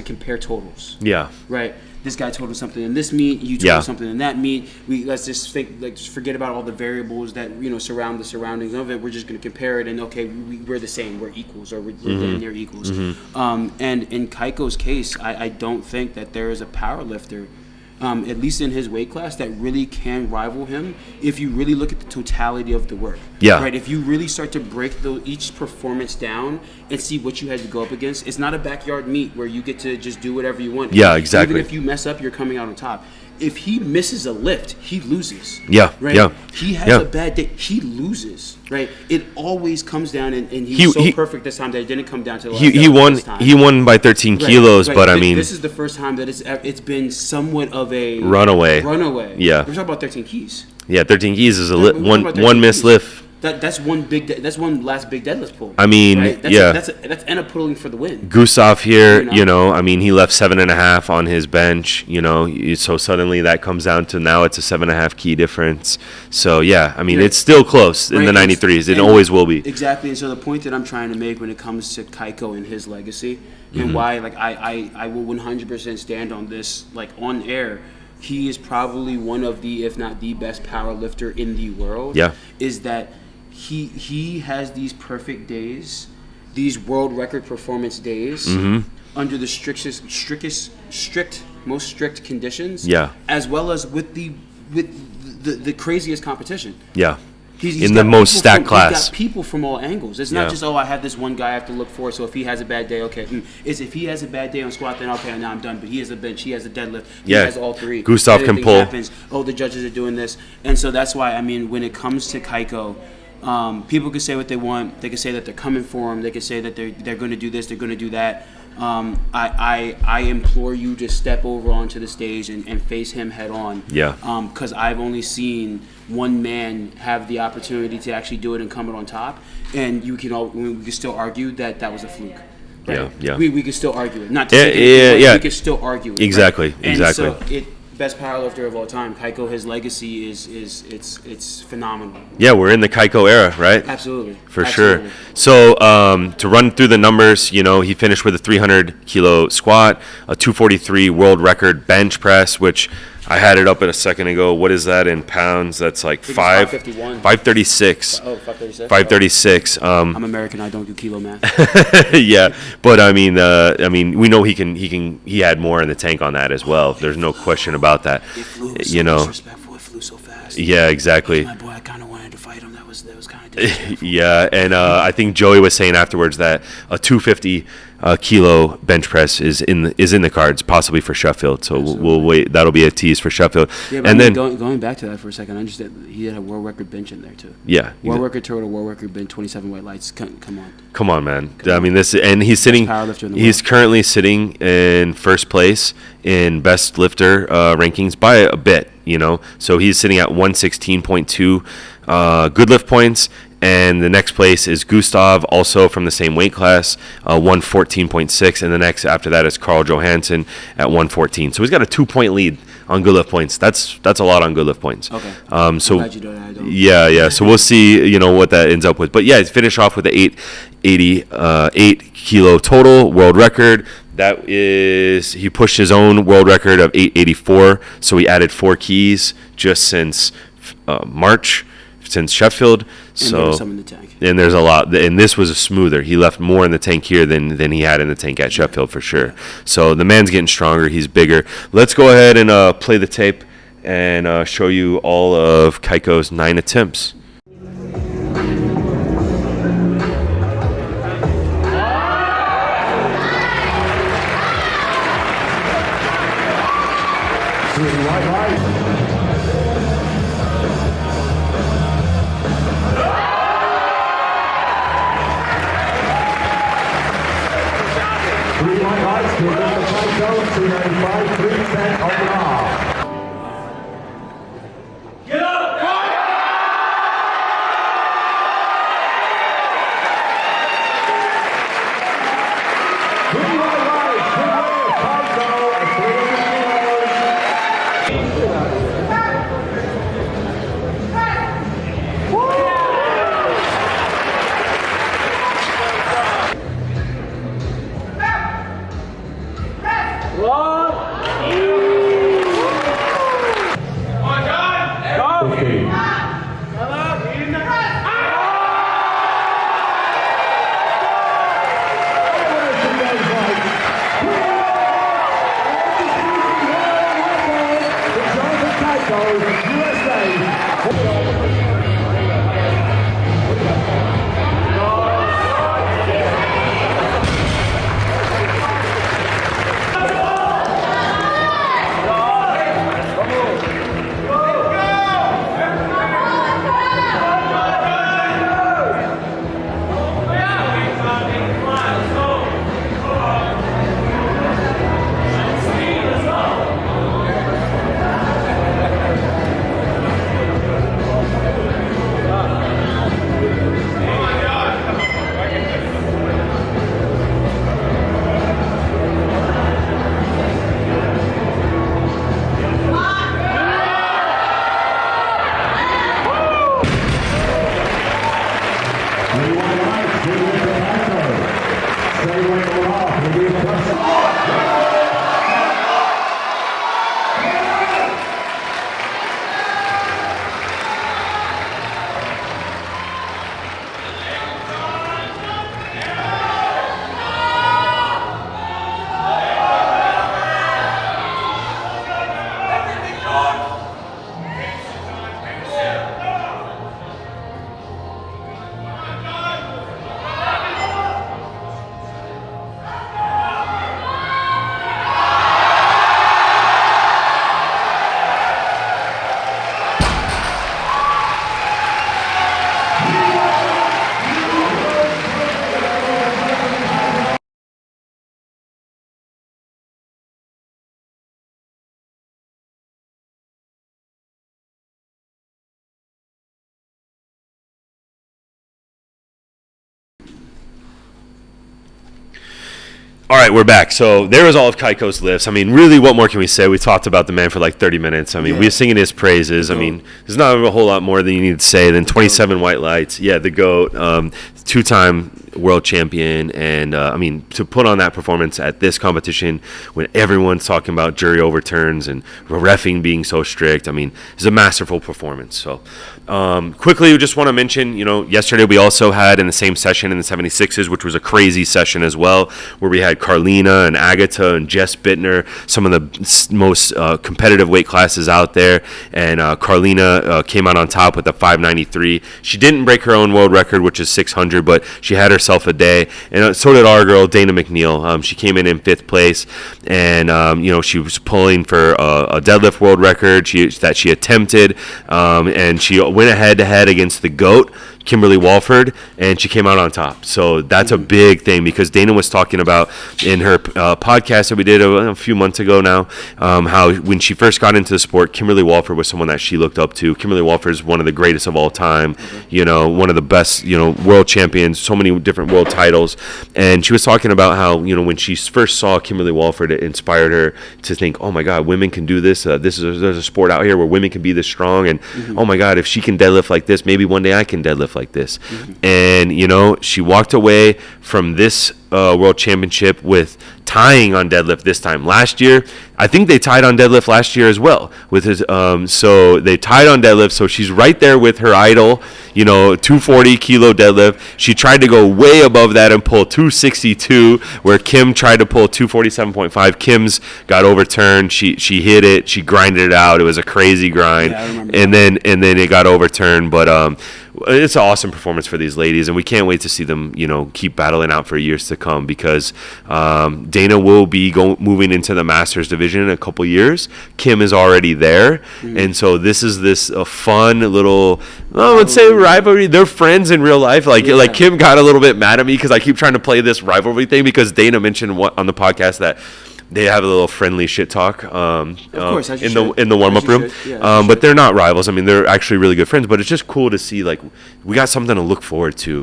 S2: compare totals. Yeah. Right. This guy totaled something in this meet. You totaled something in that meet. Let's just think, like, just forget about all the variables that surround the surroundings of it. We're just going to compare it, and okay, we're the same. We're equals, or we're near equals. And in Keiko's case, I don't think that there is a powerlifter, at least in his weight class, that really can rival him if you really look at the totality of the work. Yeah. Right? If you really start to break each performance down and see what you had to go up against, it's not a backyard meet where you get to just do whatever you want.
S1: Yeah, exactly.
S2: Even if you mess up, you're coming out on top. If he misses a lift, he loses.
S1: Yeah,
S2: right?
S1: yeah.
S2: He has a bad day, he loses. Right? It always comes down, and he's so perfect this time that it didn't come down to the last
S1: he won by 13 kilos, but I mean,
S2: this is the first time that it's been somewhat of a
S1: runaway.
S2: Yeah. We're talking about 13 keys.
S1: Yeah, 13 keys is one missed lift.
S2: That's one last big deadlift pull.
S1: I mean,
S2: right? That's end up pulling for the win.
S1: Gustav here, I mean, he left 7.5 on his bench, so suddenly that comes down to now it's a 7.5 key difference. So yeah, I mean, it's still close in the 93s. It always will be.
S2: Exactly. And so the point that I'm trying to make when it comes to Keiko and his legacy, and why, like, I will 100% stand on this, like, on air. He is probably one of the, if not the best power lifter in the world. Yeah. Is that he has these perfect days, these world record performance days, under the most strict conditions. Yeah. As well as with the craziest competition. Yeah. He's in the most stacked class. He's got people from all angles. It's not just, I have this one guy I have to look for, so if he has a bad day, okay. It's if he has a bad day on squat, then okay, now I'm done. But he has a bench, he has a deadlift, he has all three.
S1: Gustav can pull.
S2: Happens, the judges are doing this. And so that's why, I mean, when it comes to Keiko, people can say what they want. They can say that they're coming for him. They can say that they're going to do this, they're going to do that. I implore you to step over onto the stage and face him head on.
S1: Yeah.
S2: Because I've only seen one man have the opportunity to actually do it and come out on top, and we can still argue that was a fluke. Right?
S1: Yeah.
S2: We could still argue it. Not to we could still argue it.
S1: Exactly.
S2: Right?
S1: Exactly.
S2: And so best powerlifter of all time, Kaiko. His legacy is phenomenal.
S1: Yeah, we're in the Kaiko era, right?
S2: Absolutely.
S1: For sure. So to run through the numbers, he finished with a 300 kilo squat, a 243 world record bench press, which I had it up a second ago. What is that in pounds? That's like 536.
S2: Oh, 536.
S1: 536.
S2: I'm American. I don't do kilo math.
S1: Yeah, but I mean, we know he had more in the tank on that as well. There's no question about that.
S2: It flew disrespectful. It flew so fast.
S1: Yeah, exactly.
S2: My boy, I kind of wanted to fight him. That was kind of disrespectful.
S1: Yeah, and I think Joey was saying afterwards that a 250 kilo bench press is in the cards, possibly for Sheffield. So we'll wait. That'll be a tease for Sheffield.
S2: Yeah, but
S1: and then
S2: going back to that for a second, I understand he had a world record bench in there too.
S1: Yeah,
S2: world record total, world record bench, 27 white lights. Come on,
S1: man. I mean, he's sitting. He's currently sitting in first place in best lifter rankings by a bit. So he's sitting at 116.2 good lift points. And the next place is Gustav, also from the same weight class, 114.6. And the next after that is Carl Johansson at 114. So he's got a 2-point lead on good lift points. That's a lot on good lift points.
S2: Okay.
S1: So
S2: I'm glad you don't.
S1: yeah. So we'll see, what that ends up with. But yeah, he's finished off with the 8 kilo total world record. That is, he pushed his own world record of 884. So he added 4 keys just since March. Since Sheffield,
S2: and there was some in the tank.
S1: And there's a lot, and this was a smoother. He left more in the tank here than he had in the tank at Sheffield for sure. So the man's getting stronger. He's bigger. Let's go ahead and play the tape and show you all of Kaiko's 9 attempts. All right, we're back. So there was all of Kaiko's lifts. I mean, really, what more can we say? We talked about the man for like 30 minutes. I mean, we were singing his praises. I mean, there's not a whole lot more than you need to say than 27 white lights. Yeah, the GOAT, two-time world champion. And, I mean, to put on that performance at this competition when everyone's talking about jury overturns and reffing being so strict, I mean, it's a masterful performance. So quickly, we just want to mention, yesterday we also had in the same session in the 76s, which was a crazy session as well, where we had Carlina and Agatha and Jess Bittner, some of the most competitive weight classes out there. And Carlina came out on top with a 593. She didn't break her own world record, which is 600, but she had herself a day. And so did our girl, Dana McNeil. She came in 5th place. And, she was pulling for a deadlift world record that she attempted. And she went head-to-head against the GOAT, Kimberly Walford, and she came out on top. So that's a big thing, because Dana was talking about in her podcast that we did a few months ago now, how when she first got into the sport, Kimberly Walford was someone that she looked up to. Kimberly Walford is one of the greatest of all time, one of the best, world champions, so many different world titles. And she was talking about how, when she first saw Kimberly Walford, it inspired her to think, oh my God, women can do this. There's a sport out here where women can be this strong. And oh my God, if she can deadlift like this, maybe one day I can deadlift like this. And she walked away from this world championship with tying on deadlift this time. Last year, I think they tied on deadlift last year as well with his so they tied on deadlift, so she's right there with her idol, 240 kilo deadlift. She tried to go way above that and pull 262, where Kim tried to pull 247.5. Kim's got overturned. She hit it, she grinded it out. It was a crazy grind.
S2: Yeah, I remember
S1: and then it got overturned, but it's an awesome performance for these ladies, and we can't wait to see them, keep battling out for years to come, because Dana will be moving into the Masters division in a couple years. Kim is already there, and so this is a fun little, I would say, rivalry. They're friends in real life. Like Kim got a little bit mad at me because I keep trying to play this rivalry thing, because Dana mentioned on the podcast that they have a little friendly shit talk
S2: of course,
S1: in the warm-up room. But they're not rivals. I mean, they're actually really good friends, but it's just cool to see, like, we got something to look forward to,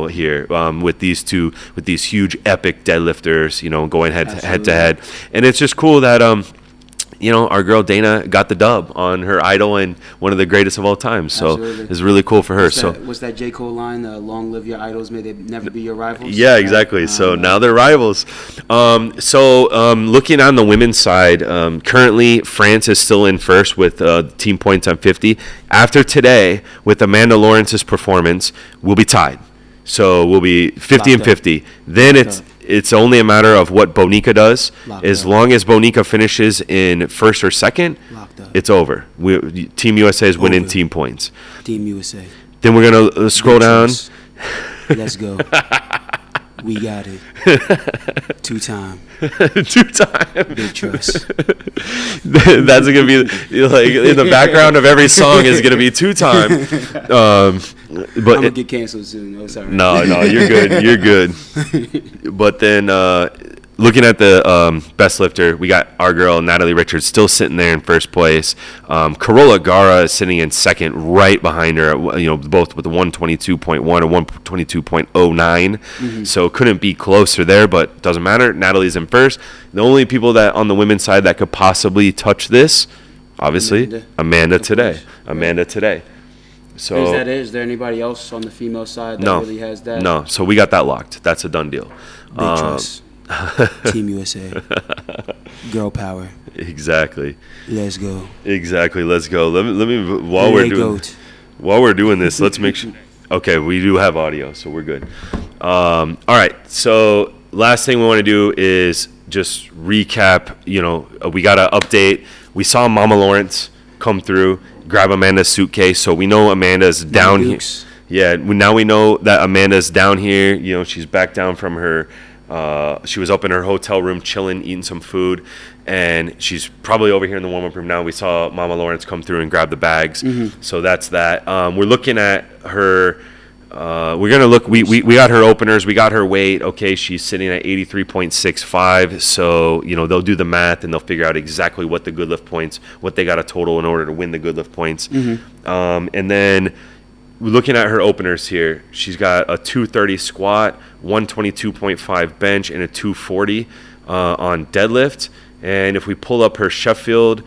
S1: here with these huge epic deadlifters, going head to head. And it's just cool that our girl Dana got the dub on her idol and one of the greatest of all time. So
S2: Absolutely.
S1: It's really cool for her.
S2: What's that J. Cole line? Long live your idols, may they never be your rivals.
S1: Yeah, exactly. So now they're rivals. Looking on the women's side, currently France is still in first with team points on 50. After today, with Amanda Lawrence's performance, we'll be tied. So we'll be 50 and 50. Then it's only a matter of what Bonica does. As long as Bonica finishes in first or second, it's over. Team USA is winning team points.
S2: Team USA.
S1: Then we're going to scroll down.
S2: Let's go. We got it. Two-time. Big trust.
S1: That's going to be, like, in the background of every song is going to be two-time. But
S2: I'm going to get canceled soon. Oh, sorry.
S1: No, you're good. You're good. But then looking at the best lifter, we got our girl Natalie Richards still sitting there in first place. Carola Gara is sitting in second, right behind her. Both with a 122.1 and 122.09. So couldn't be closer there, but doesn't matter. Natalie's in first. The only people that on the women's side that could possibly touch this, obviously, Amanda today. So
S2: is there anybody else on the female side that really has that?
S1: No. So we got that locked. That's a done deal.
S2: Big trust. Team USA. Girl power.
S1: Exactly.
S2: Let's go.
S1: Exactly. Let's go. Let me while we're doing this, let's make sure. Okay, we do have audio, so we're good. All right. So last thing we want to do is just recap. We got an update. We saw Mama Lawrence come through, grab Amanda's suitcase, so we know Amanda's down here. Yeah. Now we know that Amanda's down here. She's back down from her. She was up in her hotel room chilling, eating some food, and she's probably over here in the warm-up room now. We saw Mama Lawrence come through and grab the bags. So that's that. We're looking at her. We're gonna look. We got her openers. We got her weight. Okay, she's sitting at 83.65. So they'll do the math and they'll figure out exactly what the good lift points, what they got a total in order to win the good lift points. And then looking at her openers here, she's got a 230 squat, 122.5 bench, and a 240 on deadlift. And if we pull up her Sheffield,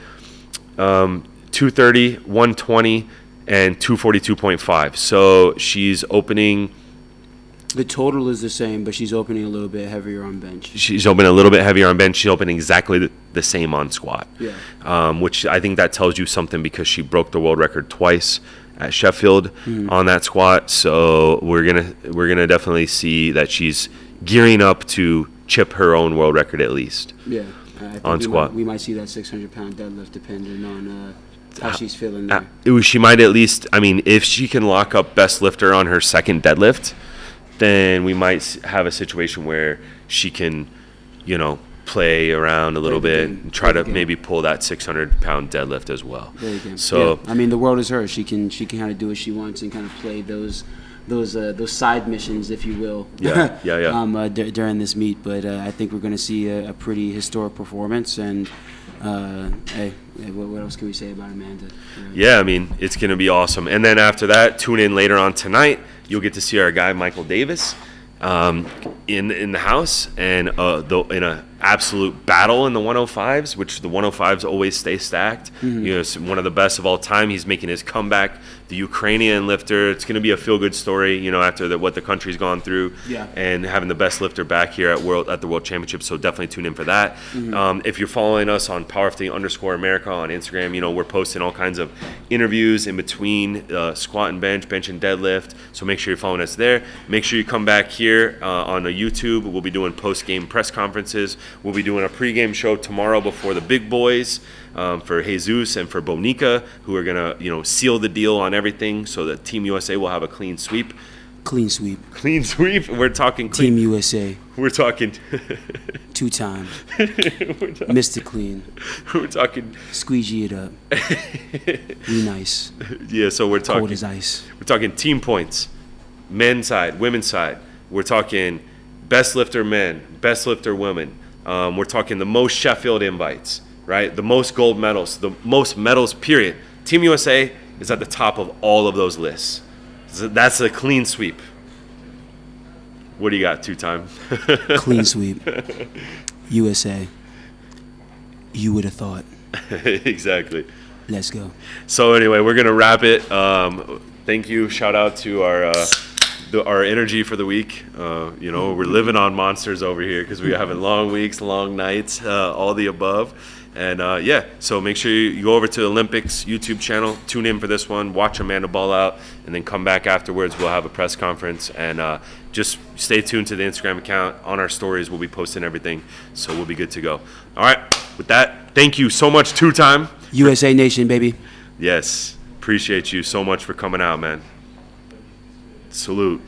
S1: 230, 120, and 242.5. So she's opening.
S2: The total is the same, but she's opening a little bit heavier on bench.
S1: She's opening a little bit heavier on bench. She's opening exactly the same on squat.
S2: Yeah.
S1: Which I think that tells you something, because she broke the world record twice at Sheffield on that squat. So we're gonna definitely see that she's gearing up to chip her own world record at least.
S2: Yeah. I think
S1: on squat.
S2: We might see that 600-pound deadlift depending on how she's feeling there.
S1: She might at least, I mean, if she can lock up best lifter on her second deadlift, then we might have a situation where she can, play around a little bit and try to maybe pull that 600-pound deadlift as well.
S2: There you go.
S1: So,
S2: yeah. I mean, the world is hers. She can kind of do what she wants and kind of play those side missions, if you will.
S1: Yeah.
S2: During this meet, but I think we're going to see a pretty historic performance. And hey, what else can we say about Amanda?
S1: Yeah, I mean, it's going to be awesome. And then after that, tune in later on tonight. You'll get to see our guy Michael Davis in the house, and in a absolute battle in the 105s, which the 105s always stay stacked. It's one of the best of all time. He's making his comeback, the Ukrainian lifter. It's going to be a feel-good story, after what the country's gone through, and having the best lifter back here at the World Championship. So definitely tune in for that. If you're following us on Powerlifting_America on Instagram, we're posting all kinds of interviews in between squat and bench and deadlift. So make sure you're following us there. Make sure you come back here on YouTube. We'll be doing post-game press conferences. We'll be doing a pregame show tomorrow before the big boys for Jesus and for Bonica, who are going to, seal the deal on everything so that Team USA will have a clean sweep.
S2: Clean sweep.
S1: We're talking
S2: Team USA.
S1: We're talking
S2: 2-time. Mr. Clean.
S1: We're talking
S2: squeegee it up. Be nice.
S1: Yeah, so we're talking
S2: cold as ice.
S1: We're talking team points. Men's side, women's side. We're talking best lifter men, best lifter women. We're talking the most Sheffield invites, right? The most gold medals, the most medals, period. Team USA is at the top of all of those lists. So that's a clean sweep. What do you got, 2-time?
S2: Clean sweep. USA. You would have thought.
S1: Exactly.
S2: Let's go.
S1: So anyway, we're going to wrap it. Thank you. Shout out to our energy for the week. We're living on monsters over here because we're having long weeks, long nights, all the above. And so make sure you go over to the Olympics YouTube channel, tune in for this one, watch Amanda ball out, and then come back afterwards. We'll have a press conference, and just stay tuned to the Instagram account. On our stories, we'll be posting everything, so we'll be good to go. All right, with that, thank you so much, 2-time.
S2: USA Nation, baby.
S1: Yes, appreciate you so much for coming out, man. Salute.